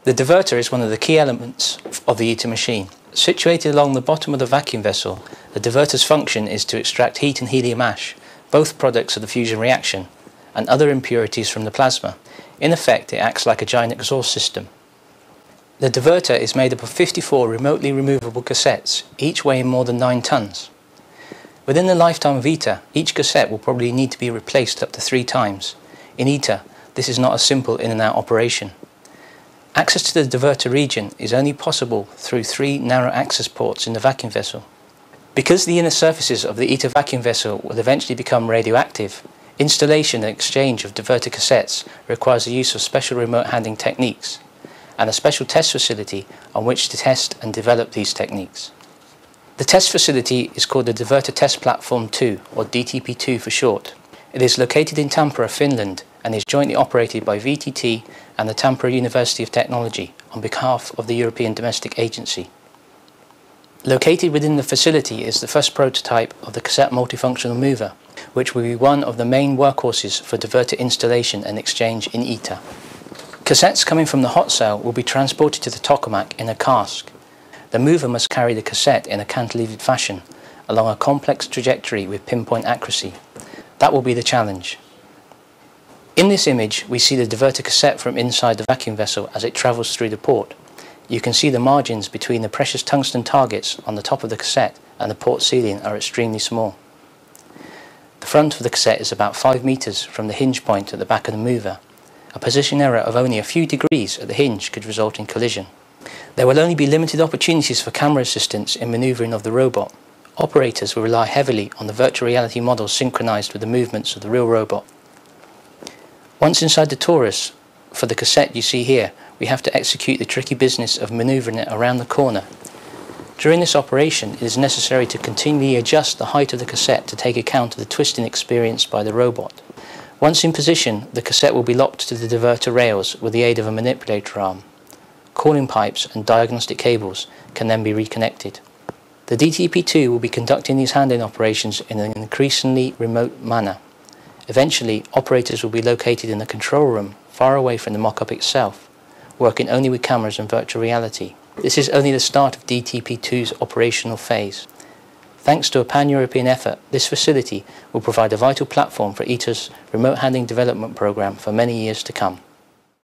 The divertor is one of the key elements of the ITER machine. Situated along the bottom of the vacuum vessel, the divertor's function is to extract heat and helium ash, both products of the fusion reaction, and other impurities from the plasma. In effect, it acts like a giant exhaust system. The divertor is made up of 54 remotely removable cassettes, each weighing more than 9 tons. Within the lifetime of ITER, each cassette will probably need to be replaced up to 3 times. In ITER, this is not a simple in and out operation. Access to the divertor region is only possible through 3 narrow access ports in the vacuum vessel. Because the inner surfaces of the ITER vacuum vessel will eventually become radioactive, installation and exchange of divertor cassettes requires the use of special remote handling techniques and a special test facility on which to test and develop these techniques. The test facility is called the Divertor Test Platform 2, or DTP2 for short. It is located in Tampere, Finland, and is jointly operated by VTT and the Tampere University of Technology on behalf of the European Domestic Agency. Located within the facility is the first prototype of the cassette multifunctional mover, which will be one of the main workhorses for divertor installation and exchange in ITER. Cassettes coming from the hot cell will be transported to the tokamak in a cask. The mover must carry the cassette in a cantilevered fashion along a complex trajectory with pinpoint accuracy. That will be the challenge. In this image, we see the divertor cassette from inside the vacuum vessel as it travels through the port. You can see the margins between the precious tungsten targets on the top of the cassette and the port ceiling are extremely small. The front of the cassette is about 5 meters from the hinge point at the back of the mover. A position error of only a few degrees at the hinge could result in collision. There will only be limited opportunities for camera assistance in maneuvering of the robot. Operators will rely heavily on the virtual reality models synchronized with the movements of the real robot. Once inside the torus, for the cassette you see here, we have to execute the tricky business of maneuvering it around the corner. During this operation, it is necessary to continually adjust the height of the cassette to take account of the twisting experienced by the robot. Once in position, the cassette will be locked to the divertor rails with the aid of a manipulator arm. Cooling pipes and diagnostic cables can then be reconnected. The DTP2 will be conducting these handling operations in an increasingly remote manner. Eventually, operators will be located in the control room, far away from the mock-up itself, working only with cameras and virtual reality. This is only the start of DTP2's operational phase. Thanks to a pan-European effort, this facility will provide a vital platform for ITER's remote handling development program for many years to come.